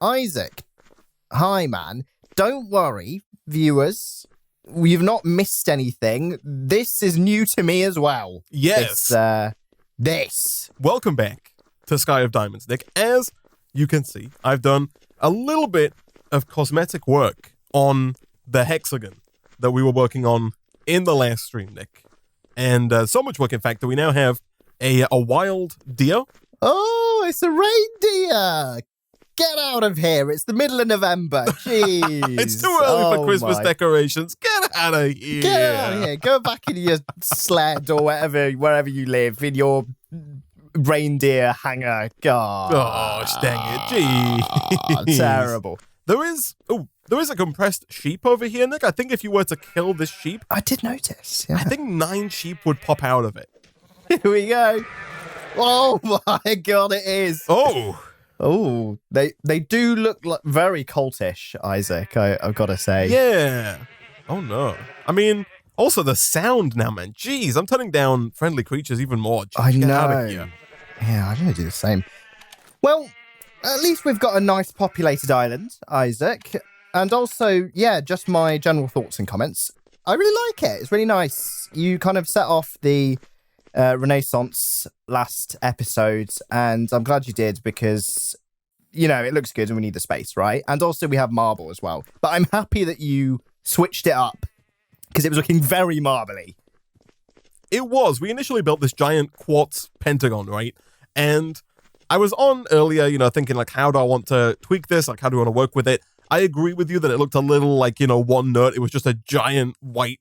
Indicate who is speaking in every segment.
Speaker 1: Isaac, hi, man. Don't worry, viewers. We've not missed anything. This is new to me as well.
Speaker 2: Yes.
Speaker 1: This.
Speaker 2: Welcome back to Sky of Diamonds, Nick. As you can see, I've done a little bit of cosmetic work on the hexagon that we were working on in the last stream, Nick. And so much work, in fact, that we now have a wild deer.
Speaker 1: Oh, it's a reindeer. Get out of here. It's the middle of November. Jeez.
Speaker 2: It's too early for Christmas decorations. Get out of here.
Speaker 1: Get out of here. Go back in your sled or wherever you live, in your reindeer hangar. God.
Speaker 2: Gosh, dang it. Jeez.
Speaker 1: Terrible.
Speaker 2: There is a compressed sheep over here, Nick. I think if you were to kill this sheep,
Speaker 1: I did notice. Yeah.
Speaker 2: I think 9 sheep would pop out of it.
Speaker 1: Here we go. Oh my God, it is. Oh, they do look like very cultish, Isaac, I've got to say.
Speaker 2: Yeah. Oh, no. I mean, also the sound now, man. Jeez, I'm turning down friendly creatures even more.
Speaker 1: I know.
Speaker 2: Get out of here.
Speaker 1: Yeah, I'm going to do the same. Well, at least we've got a nice populated island, Isaac. And also, yeah, just my general thoughts and comments. I really like it. It's really nice. You kind of set off the Renaissance last episode, and I'm glad you did because, you know, it looks good and we need the space, right? And also we have marble as well. But I'm happy that you switched it up because it was looking very marbly.
Speaker 2: It was. We initially built this giant quartz pentagon, right? And I was on earlier, you know, thinking like, how do I want to tweak this? Like, how do I want to work with it? I agree with you that it looked a little like, you know, one nut. It was just a giant white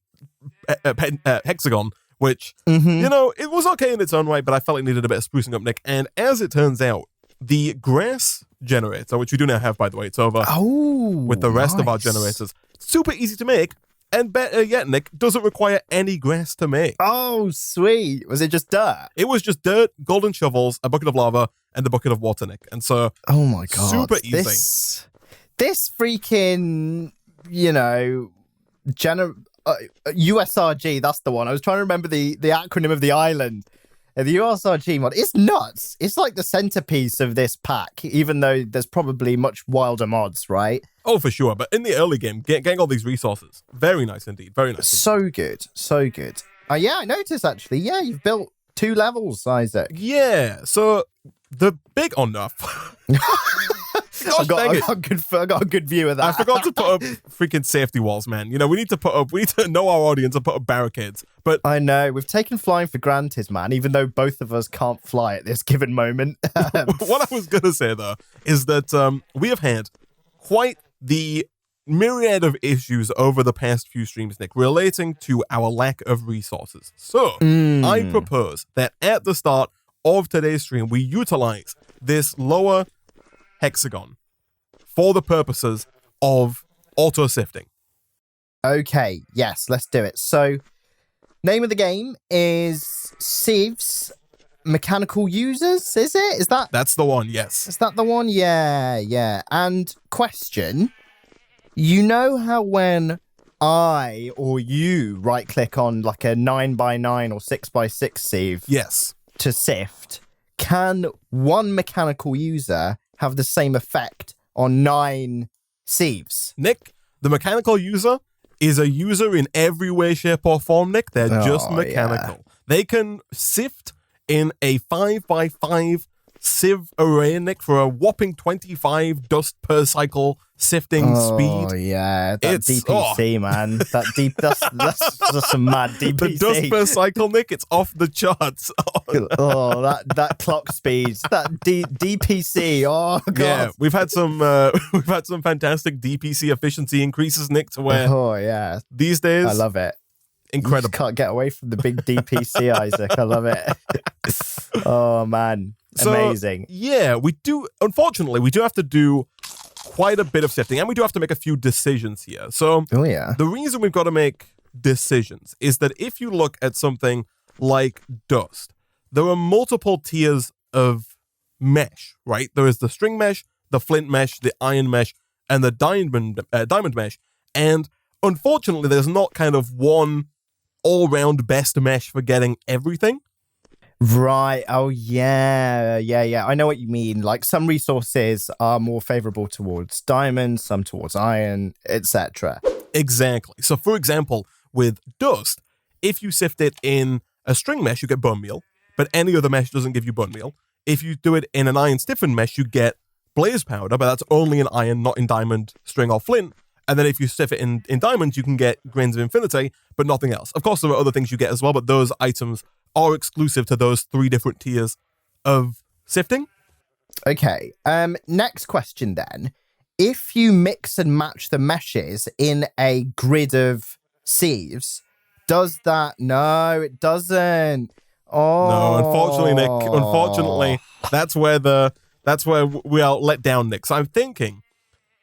Speaker 2: hexagon. Which, you know, it was okay in its own way, but I felt it needed a bit of sprucing up, Nick. And as it turns out, the grass generator, which we do now have, by the way, it's over with the rest of our generators. Super easy to make, and better yet, Nick, doesn't require any grass to make.
Speaker 1: Oh, sweet. Was it just dirt?
Speaker 2: It was just dirt, golden shovels, a bucket of lava, and a bucket of water, Nick. And so,
Speaker 1: oh my God,
Speaker 2: super easy.
Speaker 1: This freaking, you know, USRG, that's the one. I was trying to remember the acronym of the island. The USRG mod. It's nuts. It's like the centerpiece of this pack, even though there's probably much wilder mods, right?
Speaker 2: Oh, for sure. But in the early game, getting all these resources, very nice indeed. Very nice.
Speaker 1: So good. So good. Yeah, I noticed actually. Yeah, you've built 2 levels, Isaac.
Speaker 2: Yeah. So the big enough.
Speaker 1: I got a good view of that.
Speaker 2: I forgot to put up freaking safety walls, man. You know, we need to know our audience and put up barricades. But
Speaker 1: I know, we've taken flying for granted, man, even though both of us can't fly at this given moment.
Speaker 2: What I was going to say, though, is that we have had quite the myriad of issues over the past few streams, Nick, relating to our lack of resources. So I propose that at the start of today's stream, we utilize this lower hexagon for the purposes of auto-sifting.
Speaker 1: Okay, yes, let's do it. So, name of the game is Sieves Mechanical Users, is it?
Speaker 2: That's the one, yes.
Speaker 1: Is that the one? Yeah. And question, you know how when I or you right-click on like a 9x9 or 6x6 sieve to sift, can one mechanical user have the same effect on 9 sieves?
Speaker 2: Nick, the mechanical user is a user in every way, shape, or form, Nick. They're just mechanical. Yeah. They can sift in a 5x5 sieve array, Nick, for a whopping 25 dust per cycle sifting speed.
Speaker 1: Oh, yeah. That's DPC, man. That's just some mad DPC.
Speaker 2: The dust per cycle, Nick, it's off the charts.
Speaker 1: that clock speed. That DPC. Oh, God.
Speaker 2: Yeah, we've had some fantastic DPC efficiency increases, Nick, to where these days
Speaker 1: I love it.
Speaker 2: Incredible.
Speaker 1: You just can't get away from the big DPC, Isaac. I love it. Oh, man. Amazing.
Speaker 2: So, yeah, unfortunately, we do have to do quite a bit of sifting, and we do have to make a few decisions here. So, the reason we've got to make decisions is that if you look at something like dust, there are multiple tiers of mesh, right? There is the string mesh, the flint mesh, the iron mesh, and the diamond mesh. And unfortunately, there's not kind of one all-round best mesh for getting everything.
Speaker 1: Right. Oh, yeah. Yeah. I know what you mean. Like some resources are more favorable towards diamond, some towards iron, etc.
Speaker 2: Exactly. So, for example, with dust, if you sift it in a string mesh, you get bone meal, but any other mesh doesn't give you bone meal. If you do it in an iron stiffened mesh, you get blaze powder, but that's only in iron, not in diamond, string, or flint. And then if you sift it in diamond, you can get grains of infinity, but nothing else. Of course, there are other things you get as well, but those items are exclusive to those 3 different tiers of sifting.
Speaker 1: Okay. Next question then. If you mix and match the meshes in a grid of sieves, does that? No, it doesn't. Oh.
Speaker 2: No, unfortunately, Nick. Unfortunately, that's where we are let down, Nick. So I'm thinking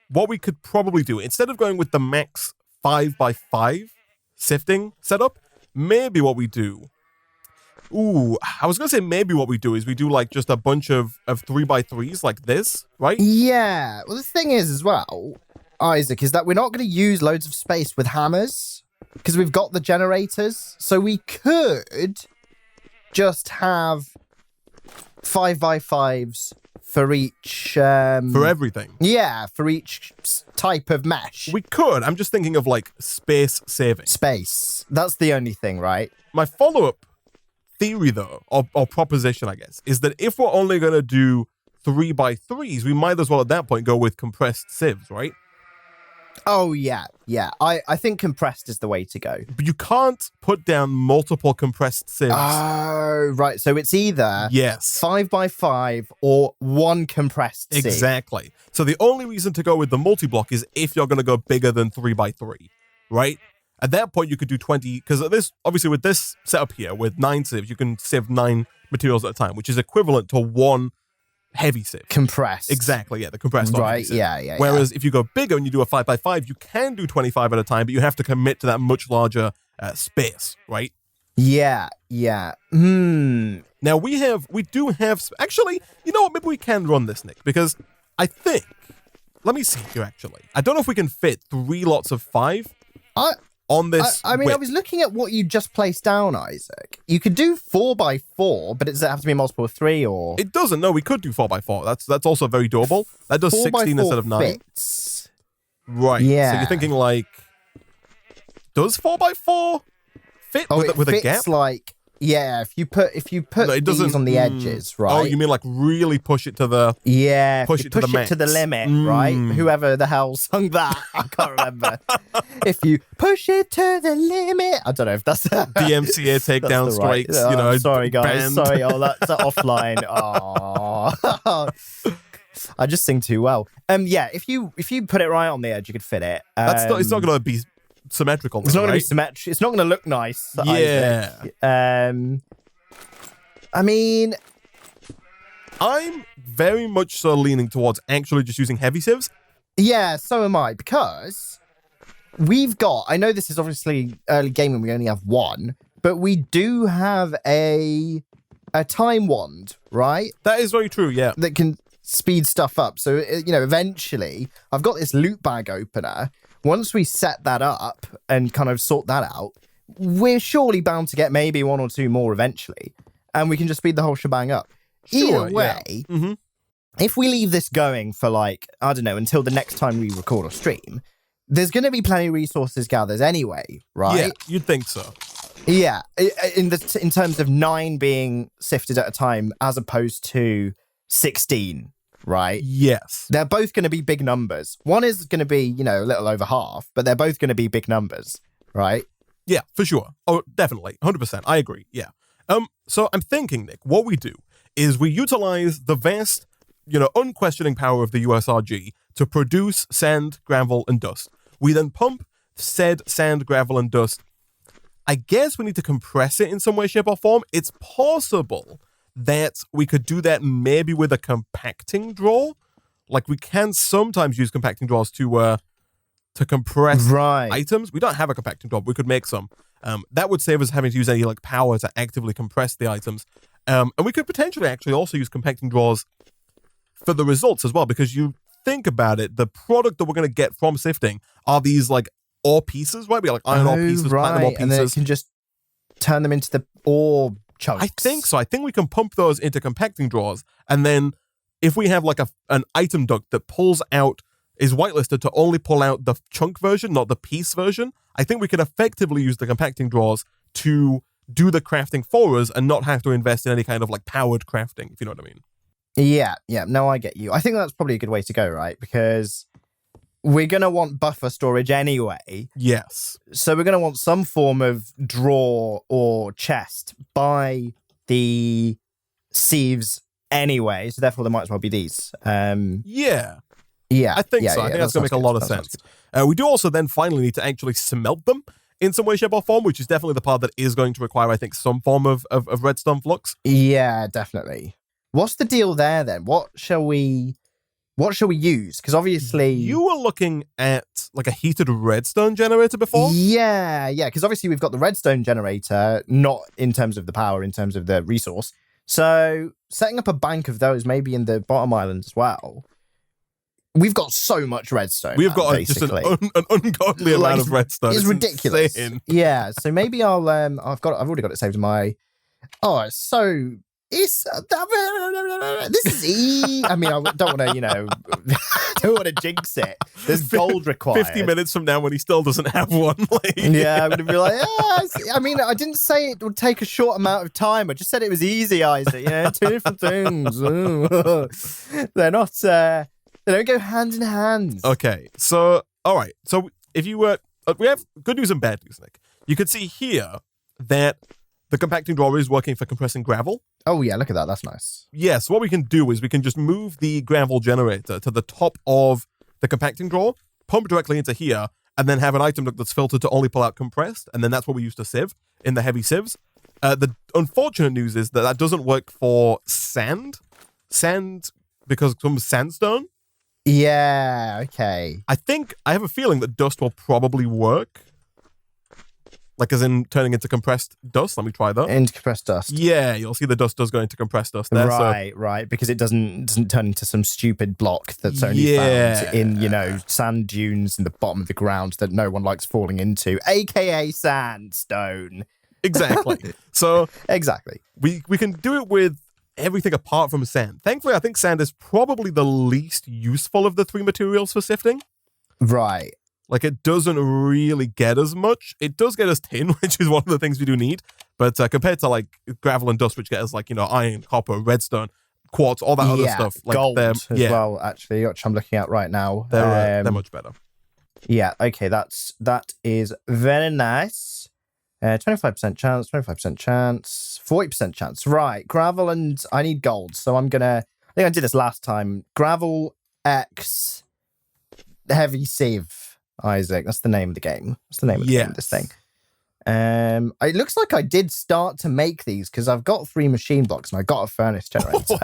Speaker 2: what we could probably do, instead of going with the max 5x5 sifting setup, maybe what we do. Ooh, I was gonna say maybe what we do is we do like just a bunch of 3x3s like this, right?
Speaker 1: Yeah. Well, the thing is as well, Isaac, is that we're not going to use loads of space with hammers because we've got the generators. So we could just have 5x5s for each...
Speaker 2: For everything.
Speaker 1: Yeah, for each type of mesh.
Speaker 2: We could. I'm just thinking of like space saving.
Speaker 1: Space. That's the only thing, right?
Speaker 2: My follow-up theory, though, or proposition, I guess, is that if we're only going to do 3x3s, we might as well at that point go with compressed sieves, right?
Speaker 1: Oh, yeah. I think compressed is the way to go.
Speaker 2: But you can't put down multiple compressed sieves.
Speaker 1: Oh, right. So it's either 5x5 or 1 compressed sieve.
Speaker 2: Exactly. So the only reason to go with the multi-block is if you're going to go bigger than 3x3, right? At that point, you could do 20, because obviously with this setup here, with 9 sieves, you can sieve 9 materials at a time, which is equivalent to 1 heavy sieve.
Speaker 1: Compressed.
Speaker 2: Exactly, yeah, the compressed.
Speaker 1: Right, yeah.
Speaker 2: Whereas if you go bigger and you do a 5x5, you can do 25 at a time, but you have to commit to that much larger space, right?
Speaker 1: Yeah.
Speaker 2: Now we do have, actually, you know what, maybe we can run this, Nick, because I think, let me see here actually. I don't know if we can fit 3 lots of 5 on this.
Speaker 1: I mean, I was looking at what you just placed down, Isaac. You could do 4x4, but does it have to be multiple of 3 or?
Speaker 2: It doesn't. No, we could do 4x4. That's also very doable. That does 16 instead of 9.
Speaker 1: Fits.
Speaker 2: Right.
Speaker 1: Yeah.
Speaker 2: So you're thinking like, does 4x4 fit with a gap?
Speaker 1: Like, yeah. If you put these on the edges, right?
Speaker 2: Oh, you mean like really push it to the?
Speaker 1: Yeah.
Speaker 2: Push it to the max.
Speaker 1: To the limit, right? Whoever the hell sung that, I can't remember. If you push it to the limit, I don't know if that's the
Speaker 2: DMCA takedown strikes. You know,
Speaker 1: sorry guys,
Speaker 2: banned.
Speaker 1: sorry. Oh, that's offline. Oh, I just sing too well. Yeah. If you put it right on the edge, you could fit it.
Speaker 2: It's not going to be symmetrical.
Speaker 1: It's not going
Speaker 2: right?
Speaker 1: to be symmetric. It's not going to look nice.
Speaker 2: Yeah.
Speaker 1: I mean,
Speaker 2: I'm very much so leaning towards actually just using heavy sieves.
Speaker 1: Yeah, so am I, because we've got, I know this is obviously early game and we only have 1, but we do have a time wand, right?
Speaker 2: That is very true, yeah.
Speaker 1: That can speed stuff up. So, eventually, I've got this loot bag opener. Once we set that up and kind of sort that out, we're surely bound to get maybe 1 or 2 more eventually. And we can just speed the whole shebang up.
Speaker 2: Sure,
Speaker 1: Either way, if we leave this going for like, I don't know, until the next time we record or stream, there's going to be plenty of resources gathered anyway, right?
Speaker 2: Yeah, you'd think so.
Speaker 1: Yeah, in terms of 9 being sifted at a time as opposed to 16, right?
Speaker 2: Yes.
Speaker 1: They're both going to be big numbers. One is going to be, a little over half, but they're both going to be big numbers, right?
Speaker 2: Yeah, for sure. Oh, definitely. 100%. I agree. Yeah. So I'm thinking, Nick, what we do is we utilize the vast, unquestioning power of the USRG to produce sand, gravel, and dust. We then pump said sand, gravel, and dust. I guess we need to compress it in some way, shape, or form. It's possible that we could do that maybe with a compacting drawer. Like we can sometimes use compacting drawers to compress items. We don't have a compacting drawer, but we could make some. That would save us having to use any power to actively compress the items. And we could potentially actually also use compacting drawers for the results as well, because you think about it, the product that we're going to get from sifting are these ore pieces, right? We have iron ore pieces, platinum ore pieces.
Speaker 1: And then it can just turn them into the ore chunks.
Speaker 2: I think so. I think we can pump those into compacting drawers, and then if we have like an item duct that pulls out, is whitelisted to only pull out the chunk version, not the piece version, I think we can effectively use the compacting drawers to do the crafting for us and not have to invest in any kind of like powered crafting, if you know what I mean.
Speaker 1: Yeah. No, I get you. I think that's probably a good way to go, right? Because we're going to want buffer storage anyway.
Speaker 2: Yes.
Speaker 1: So we're going to want some form of drawer or chest by the Sieves anyway. So therefore, there might as well be these.
Speaker 2: Yeah.
Speaker 1: Yeah.
Speaker 2: I think so. I think that's going to make a lot of sense. We do also then finally need to actually smelt them in some way, shape, or form, which is definitely the part that is going to require, I think, some form of redstone flux.
Speaker 1: Yeah, definitely. What's the deal there then? What shall we use? Because obviously
Speaker 2: you were looking at like a heated redstone generator before.
Speaker 1: Yeah. Because obviously we've got the redstone generator, not in terms of the power, in terms of the resource. So setting up a bank of those, maybe in the bottom island as well. We've got so much redstone.
Speaker 2: We've got just an ungodly amount of redstone.
Speaker 1: It's ridiculous.
Speaker 2: Insane.
Speaker 1: Yeah. So maybe I've already got it saved in my. Oh, this is easy. I mean, I don't want to, don't want to jinx it. There's gold required.
Speaker 2: 50 minutes from now when he still doesn't have one.
Speaker 1: Yeah, I'm going to be like, I mean, I didn't say it would take a short amount of time. I just said it was easy, Isaac. Two different things. They're not, they don't go hand in hand.
Speaker 2: Okay, so, all right. So if you were, we have good news and bad news, Nick. You could see here that the compacting drawer is working for compressing gravel.
Speaker 1: Oh, yeah, look at that. That's nice.
Speaker 2: Yeah, so what we can do is we can just move the gravel generator to the top of the compacting drawer, pump directly into here, and then have an item that's filtered to only pull out compressed, and then that's what we use to sieve in the heavy sieves. The unfortunate news is that doesn't work for sand. Sand, because it comes sandstone.
Speaker 1: Yeah, okay.
Speaker 2: I have a feeling that dust will probably work. Like as in turning into compressed dust. Let me try that.
Speaker 1: Into compressed dust.
Speaker 2: Yeah, you'll see the dust does go into compressed dust there.
Speaker 1: Right. Because it doesn't turn into some stupid block that's only found in, sand dunes in the bottom of the ground that no one likes falling into, aka sandstone.
Speaker 2: Exactly. So
Speaker 1: exactly.
Speaker 2: We can do it with everything apart from sand. Thankfully, I think sand is probably the least useful of the three materials for sifting.
Speaker 1: Right.
Speaker 2: Like, it doesn't really get as much. It does get us tin, which is one of the things we do need. But compared to, like, gravel and dust, which get us, like, iron, copper, redstone, quartz, all that other stuff. Like,
Speaker 1: gold as well, actually, which I'm looking at right now.
Speaker 2: They're much better.
Speaker 1: Yeah, okay, that is very nice. 25% chance, 25% chance, 40% chance. Right, gravel and I need gold. So I think I did this last time. Gravel X heavy sieve. Isaac, that's the name of the game. That's the name of this thing. It looks like I did start to make these because I've got 3 machine blocks and I got a furnace generator.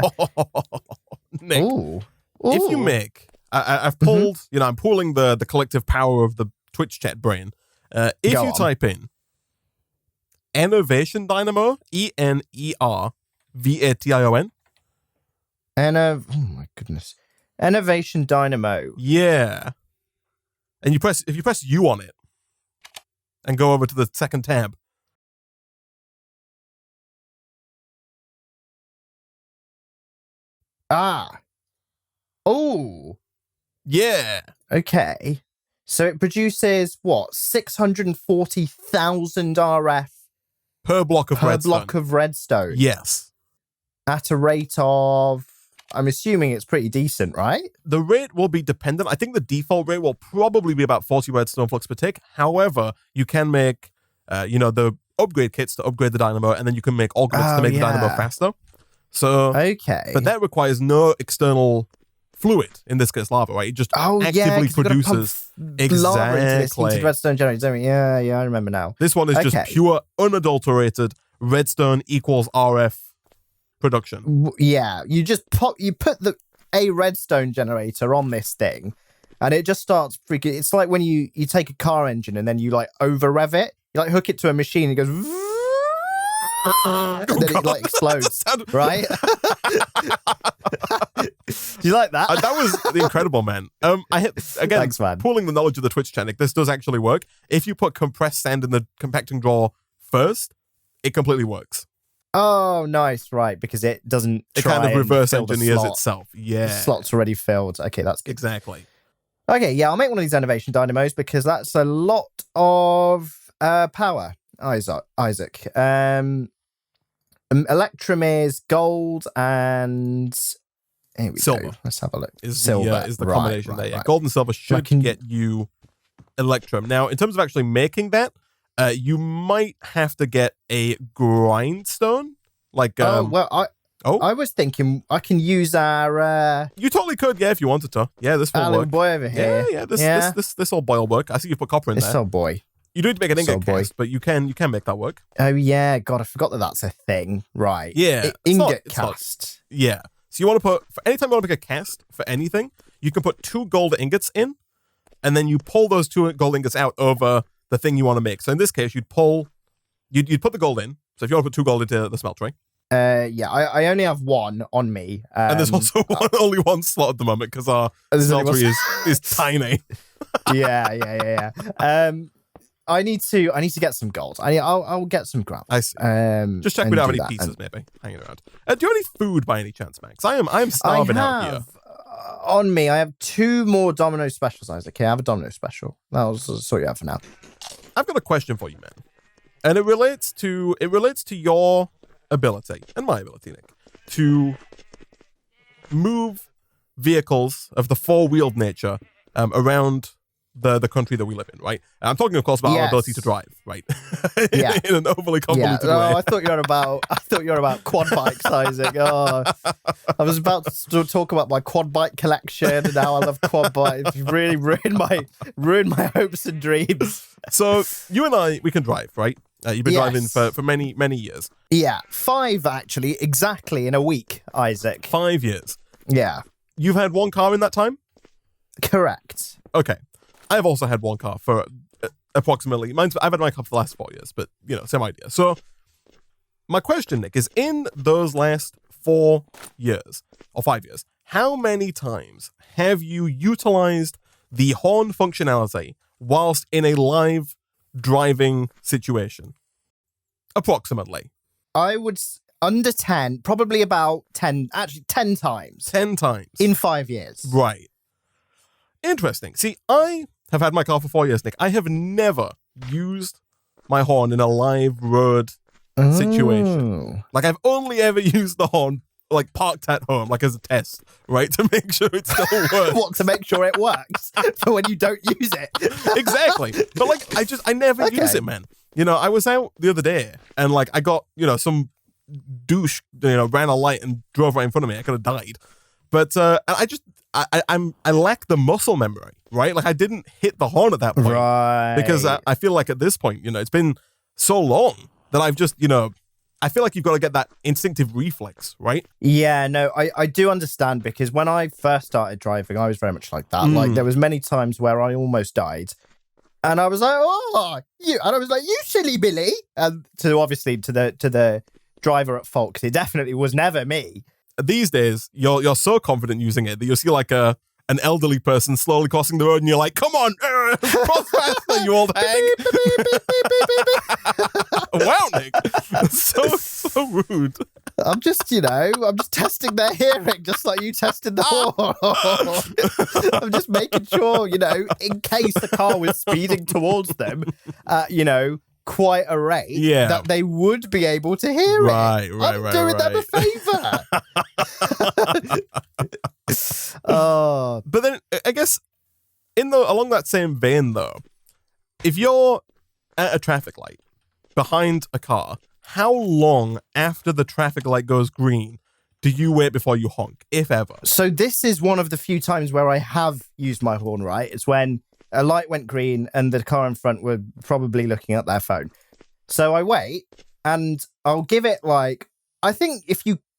Speaker 2: Nick,
Speaker 1: Ooh.
Speaker 2: If you make, I've pulled, I'm pulling the collective power of the Twitch chat brain. If you type in Innovation Dynamo, ENERVATION.
Speaker 1: Oh my goodness. Innovation Dynamo.
Speaker 2: Yeah. And if you press U on it and go over to the second tab.
Speaker 1: Ah. Oh.
Speaker 2: Yeah.
Speaker 1: Okay. So it produces what? 640,000 RF
Speaker 2: per block of
Speaker 1: redstone.
Speaker 2: Yes.
Speaker 1: At a rate of, I'm assuming it's pretty decent, right?
Speaker 2: The rate will be dependent. I think the default rate will probably be about 40 redstone flux per tick. However, you can make, the upgrade kits to upgrade the dynamo, and then you can make augments to make the dynamo faster. So,
Speaker 1: okay.
Speaker 2: But that requires no external fluid, in this case lava, right? It just actively produces
Speaker 1: lava into this heated redstone generator, don't we? Yeah, I remember now.
Speaker 2: This one is just pure, unadulterated redstone equals RF production.
Speaker 1: Yeah, you put a redstone generator on this thing, and it just starts freaking. It's like when you take a car engine and then you like over rev it. You like hook it to a machine, and it goes, and then it like explodes, right? Do you like that?
Speaker 2: That was incredible, man.
Speaker 1: Thanks, man.
Speaker 2: Pulling the knowledge of the Twitch channel, this does actually work. If you put compressed sand in the compacting drawer first, it completely works.
Speaker 1: Oh, nice, right, because it doesn't
Speaker 2: It
Speaker 1: try
Speaker 2: kind of
Speaker 1: and
Speaker 2: reverse
Speaker 1: fill the
Speaker 2: engineers
Speaker 1: slot.
Speaker 2: itself.
Speaker 1: The
Speaker 2: Yeah.
Speaker 1: slot's already filled. Okay, that's good.
Speaker 2: Exactly.
Speaker 1: Okay, yeah, I'll make one of these innovation dynamos because that's a lot of power, Isaac. Electrum is gold and here we
Speaker 2: Silver.
Speaker 1: go. Let's have a look.
Speaker 2: Is
Speaker 1: Silver
Speaker 2: the
Speaker 1: right,
Speaker 2: combination
Speaker 1: right,
Speaker 2: there. Yeah.
Speaker 1: right.
Speaker 2: Gold and silver should
Speaker 1: can-
Speaker 2: get you Electrum. Now, in terms of actually making that, you might have to get a grindstone. Like,
Speaker 1: I was thinking I can use our
Speaker 2: you totally could, yeah, if you wanted to. Yeah, this will
Speaker 1: little
Speaker 2: work.
Speaker 1: boy over here.
Speaker 2: Yeah, this old boy will work. I see you put copper in
Speaker 1: This
Speaker 2: there.
Speaker 1: old boy.
Speaker 2: You do need to make an
Speaker 1: This
Speaker 2: ingot
Speaker 1: old boy.
Speaker 2: cast, but you can make that work.
Speaker 1: Oh yeah, God, I forgot that that's a thing. Right.
Speaker 2: Yeah,
Speaker 1: Ingot
Speaker 2: it's not-
Speaker 1: cast.
Speaker 2: Yeah. So you want to put, for anytime you want to make a cast for anything, you can put 2 gold ingots in, and then you pull those 2 gold ingots out over the thing you want to make. So in this case, you'd put the gold in. So if you want to put 2 gold into the smeltery.
Speaker 1: Yeah, I only have one on me.
Speaker 2: And there's also only one slot at the moment because our
Speaker 1: There's only one
Speaker 2: smeltery is tiny.
Speaker 1: yeah. I need to get some gold. I'll get some gravel.
Speaker 2: I see. Just check
Speaker 1: and
Speaker 2: we don't have
Speaker 1: do
Speaker 2: any
Speaker 1: that.
Speaker 2: pizzas maybe hanging around. Do you have any food by any chance, Max? I'm starving out here.
Speaker 1: On me, I have 2 more Domino specials, Isaac. Okay, I have a Domino special. That'll sort you out for now.
Speaker 2: I've got a question for you, man. And it relates to your ability and my ability, Nick, to move vehicles of the 4-wheeled nature around the country that we live in, right? And I'm talking, of course, about our ability to drive, right?
Speaker 1: Yeah.
Speaker 2: in an overly convoluted way.
Speaker 1: I thought you were about quad bikes, Isaac. Oh, I was about to talk about my quad bike collection, and now I love quad bikes. You've really ruined my hopes and dreams.
Speaker 2: So you and I, we can drive, right? You've been driving for many, many years.
Speaker 1: Yeah, 5 actually, exactly in a week, Isaac.
Speaker 2: 5 years.
Speaker 1: Yeah.
Speaker 2: You've had 1 car in that time?
Speaker 1: Correct.
Speaker 2: Okay. I've also had 1 car for approximately, I've had my car for the last 4 years, but, same idea. So my question, Nick, is in those last 4 years, or 5 years, how many times have you utilized the horn functionality whilst in a live driving situation? Approximately.
Speaker 1: I would, under 10, probably about 10, actually 10 times.
Speaker 2: 10 times.
Speaker 1: In 5 years.
Speaker 2: Right. Interesting. See, I have had my car for 4 years, Nick. I have never used my horn in a live road situation. Like, I've only ever used the horn, like, parked at home, like, as a test, right? To make sure it still works.
Speaker 1: What, to make sure it works for when you don't use it?
Speaker 2: Exactly. But, like, I never use it, man. I was out the other day, and, like, I got, some douche, ran a light and drove right in front of me. I could have died. But I lack the muscle memory, right? Like, I didn't hit the horn at that point.
Speaker 1: Right.
Speaker 2: Because I feel like at this point, it's been so long that I've just, I feel like you've got to get that instinctive reflex, right?
Speaker 1: Yeah, no, I do understand, because when I first started driving, I was very much like that. Like, there was many times where I almost died. And I was like, you silly Billy. And to the driver at fault, because it definitely was never me.
Speaker 2: These days, you're so confident using it that you'll see like an elderly person slowly crossing the road, and you're like, "Come on, cross faster, you old hag!" Wow, Nick, so rude.
Speaker 1: I'm just testing their hearing, just like you tested the horn. I'm just making sure, in case the car was speeding towards them, quite a rate, that they would be able to hear it. I'm doing them a favor.
Speaker 2: But then I guess along that same vein though, if you're at a traffic light behind a car, how long after the traffic light goes green do you wait before you honk, if ever?
Speaker 1: So this is one of the few times where I have used my horn, right? It's when a light went green and the car in front were probably looking at their phone. So I wait, and I'll give it, like, I think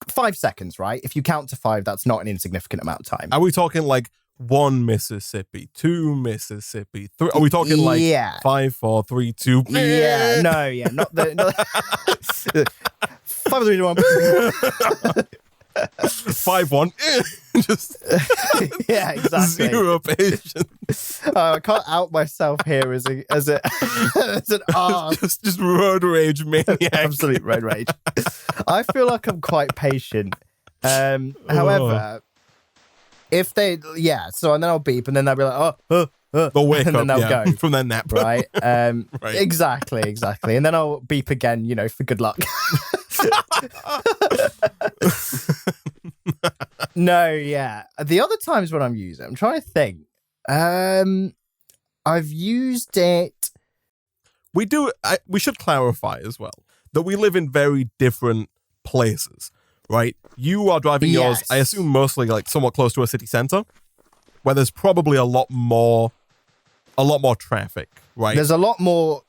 Speaker 1: 5 seconds, right? If you count to 5, that's not an insignificant amount of time.
Speaker 2: Are we talking like 1 Mississippi, 2 Mississippi, 3? Are we talking like 5, 4, 3, 2?
Speaker 1: Yeah, not 5, 3, 2, 1.
Speaker 2: 5-1. Just
Speaker 1: Yeah, exactly.
Speaker 2: zero patience.
Speaker 1: I can't out myself here as an arse.
Speaker 2: just road rage maniac.
Speaker 1: Absolute road rage. I feel like I'm quite patient. However, if they, so and then I'll beep and then they'll be like,
Speaker 2: they'll wake
Speaker 1: and
Speaker 2: up,
Speaker 1: then they'll go
Speaker 2: from their nap.
Speaker 1: Right.
Speaker 2: Right.
Speaker 1: Exactly. And then I'll beep again, for good luck. No, yeah. The other times when I'm using it, I'm trying to think. I've used it.
Speaker 2: We should clarify as well that we live in very different places, right? You are driving yours, I assume, mostly like somewhat close to a city center, where there's probably a lot more traffic, right?
Speaker 1: There's a lot more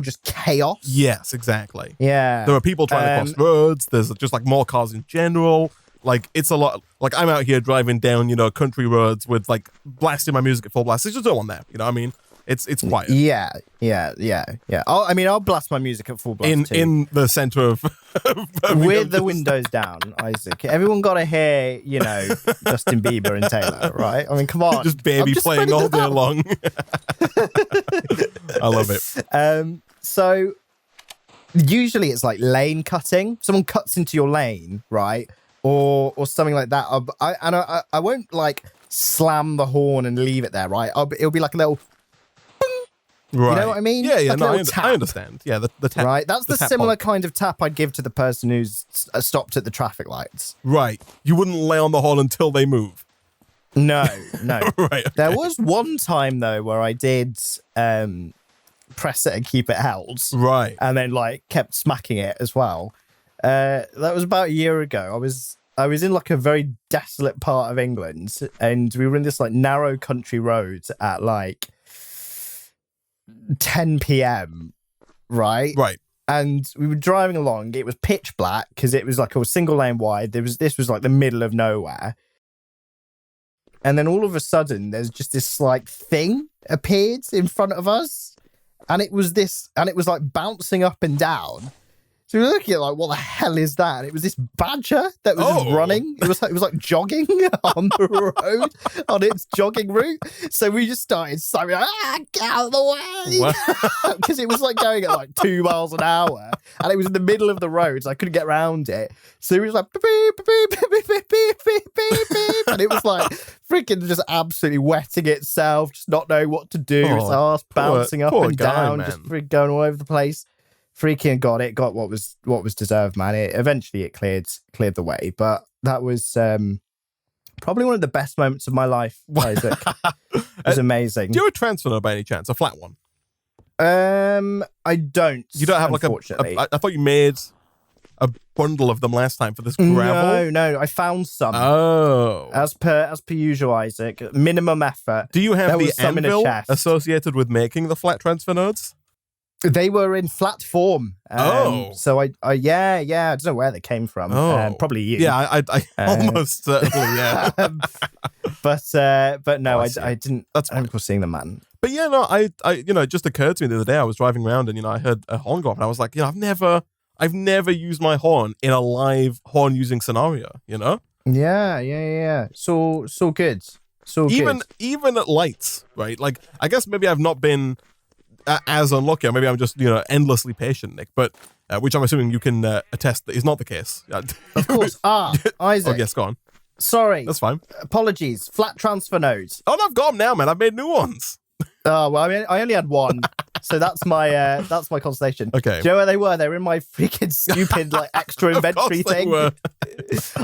Speaker 1: just chaos.
Speaker 2: Yes, exactly.
Speaker 1: Yeah.
Speaker 2: There are people trying to cross roads. There's just like more cars in general. Like it's a lot. Like I'm out here driving down, country roads with like blasting my music at full blast. There's just no one there. You know what I mean? It's quiet.
Speaker 1: Yeah. I'll blast my music at full blast too.
Speaker 2: In the center of
Speaker 1: with the windows down, Isaac. Everyone got to hear, Justin Bieber and Taylor, right? I mean, come on.
Speaker 2: Just baby playing all day long. I love it.
Speaker 1: So usually it's like lane cutting. Someone cuts into your lane, right? Or something like that. I won't like slam the horn and leave it there, right? It'll be like a little.
Speaker 2: Right.
Speaker 1: You know what I mean?
Speaker 2: Yeah,
Speaker 1: like
Speaker 2: no, I understand. Yeah, the tap.
Speaker 1: Right, that's the similar
Speaker 2: honk.
Speaker 1: kind of tap I'd give to the person who's stopped at the traffic lights.
Speaker 2: Right. You wouldn't lay on the horn until they move.
Speaker 1: No.
Speaker 2: Right. Okay.
Speaker 1: There was one time though where I did press it and keep it held.
Speaker 2: Right.
Speaker 1: And then like kept smacking it as well. That was about a year ago. I was in like a very desolate part of England, and we were in this like narrow country road at like 10 p.m. Right. And we were driving along. It was pitch black because it was like a single lane wide. This was like the middle of nowhere. And then all of a sudden, there's just this like thing appeared in front of us, and it was like bouncing up and down. So we were looking at like, what the hell is that? And it was this badger that was just running. It was like jogging on the road on its jogging route. So we just started slamming, get out of the way, because it was like going at like 2 miles an hour, and it was in the middle of the road, so I couldn't get around it. So it was like beep, beep, beep, beep, beep, beep, beep, beep, beep, and it was like freaking just absolutely wetting itself, just not knowing what to do. Its arse bouncing up and down, just going all over the place. Freaking got what was deserved, man. Eventually it cleared the way, but that was probably one of the best moments of my life, Isaac. It was amazing.
Speaker 2: Do you have a transfer node by any chance? A flat one?
Speaker 1: I don't.
Speaker 2: You don't have like I thought you made a bundle of them last time for this gravel.
Speaker 1: No, I found some.
Speaker 2: Oh,
Speaker 1: as per usual, Isaac. Minimum effort.
Speaker 2: Do you have the anvil
Speaker 1: chest
Speaker 2: associated with making the flat transfer nodes?
Speaker 1: They were in flat form. So I don't know where they came from. Probably you.
Speaker 2: Yeah, I almost certainly, yeah.
Speaker 1: But no, I didn't.
Speaker 2: That's
Speaker 1: I don't recall seeing them, man.
Speaker 2: But yeah, no, I it just occurred to me the other day. I was driving around and I heard a horn go off, and I was like, I've never used my horn in a live horn using scenario.
Speaker 1: Yeah. So good. So
Speaker 2: even
Speaker 1: good.
Speaker 2: at lights, right? Like I guess maybe I've not been as unlucky, or maybe I'm just endlessly patient, Nick. But which I'm assuming you can attest that is not the case.
Speaker 1: Of course. Isaac.
Speaker 2: Oh yes, go on.
Speaker 1: Sorry,
Speaker 2: that's fine.
Speaker 1: Apologies. Flat transfer nodes.
Speaker 2: Oh, no, I've got them now, man. I've made new ones.
Speaker 1: Oh well, I mean, I only had one, so that's my consolation.
Speaker 2: Okay.
Speaker 1: Do you know where they were? They were in my freaking stupid like extra inventory thing.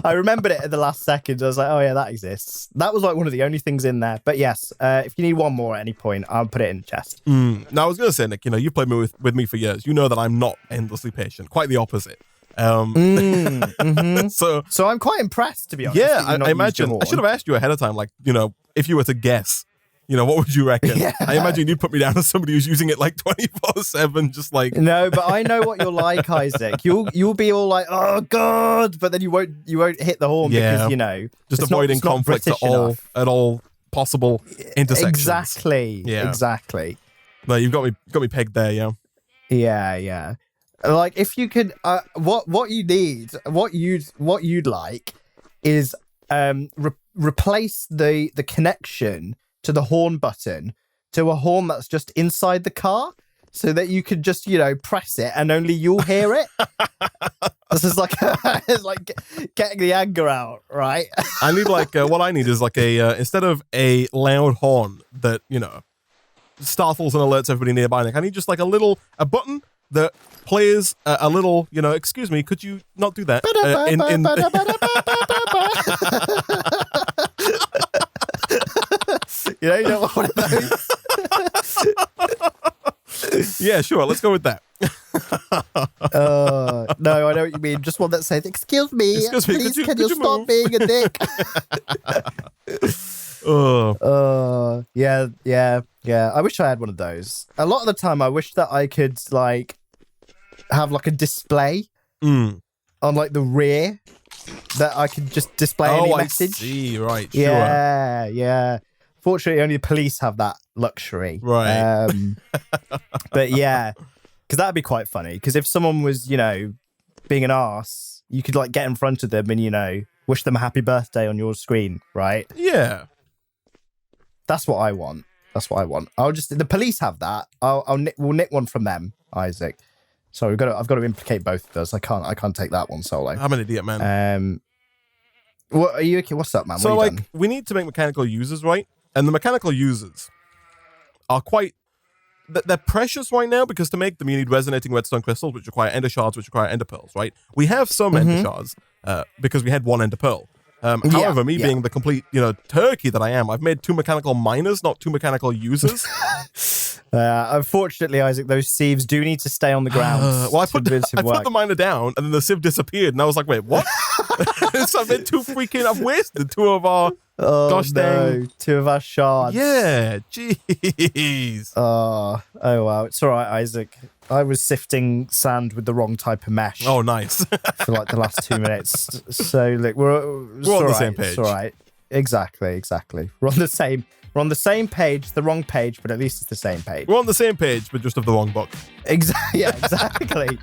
Speaker 1: I remembered it at the last second. I was like, oh yeah, that exists. That was like one of the only things in there. But yes, if you need one more at any point, I'll put it in the chest.
Speaker 2: Now I was gonna say, Nick, you've played with me for years. You know that I'm not endlessly patient. Quite the opposite. So
Speaker 1: I'm quite impressed, to be honest.
Speaker 2: Yeah, I imagine I should have asked you ahead of time, like if you were to guess. What would you reckon? Yeah. I imagine you'd put me down as somebody who's using it like 24/7, just like.
Speaker 1: No, but I know what you're like, Isaac. You'll be all like, oh god, but then you won't hit the horn because
Speaker 2: just avoiding conflicts at all possible intersections.
Speaker 1: Exactly.
Speaker 2: Yeah.
Speaker 1: Exactly.
Speaker 2: No, you've got me pegged there. Yeah.
Speaker 1: Yeah. Like if you could, what you need, what you'd like is replace the connection to the horn button to a horn that's just inside the car, so that you could just, press it and only you'll hear it. This is like it's like getting the anger out, right?
Speaker 2: I need what I need is like instead of a loud horn that startles and alerts everybody nearby. Like I need just like a button that plays a little, excuse me, could you not do that?
Speaker 1: You don't want one of those.
Speaker 2: Yeah, sure. Let's go with that.
Speaker 1: No, I know what you mean. Just one that says, "Excuse me, please, can you stop being a dick?" Yeah. I wish I had one of those. A lot of the time, I wish that I could have a display on the rear that I could just display any message.
Speaker 2: I see. Right. Sure.
Speaker 1: Yeah. Fortunately, only the police have that luxury.
Speaker 2: Right.
Speaker 1: But yeah, because that'd be quite funny. Because if someone was, being an arse, you could get in front of them and, wish them a happy birthday on your screen, right?
Speaker 2: Yeah.
Speaker 1: That's what I want. The police have that. We'll nick one from them, Isaac. So I've got to implicate both of us. I can't take that one solo.
Speaker 2: I'm an idiot, man.
Speaker 1: What are you okay? What's up, man?
Speaker 2: So we need to make mechanical users, right? And the mechanical users are they're precious right now, because to make them you need resonating redstone crystals, which require ender shards, which require ender pearls, right? We have some ender shards because we had one ender pearl. However, being the complete, turkey that I am, I've made 2 mechanical miners, not 2 mechanical users.
Speaker 1: Unfortunately, Isaac, those sieves do need to stay on the ground.
Speaker 2: Well, I put the miner down, and then the sieve disappeared, and I was like, wait, what? So I've made 2 I've wasted 2 of our dang.
Speaker 1: 2 of our shards.
Speaker 2: Yeah, jeez.
Speaker 1: Oh, wow. It's all right, Isaac. I was sifting sand with the wrong type of mesh.
Speaker 2: Oh, nice.
Speaker 1: For the last 2 minutes. So, look, we're on
Speaker 2: the same page.
Speaker 1: It's all right. Exactly. We're on the same page, the wrong page, but at least it's the same page.
Speaker 2: We're on the same page, but just of the wrong book.
Speaker 1: Exactly.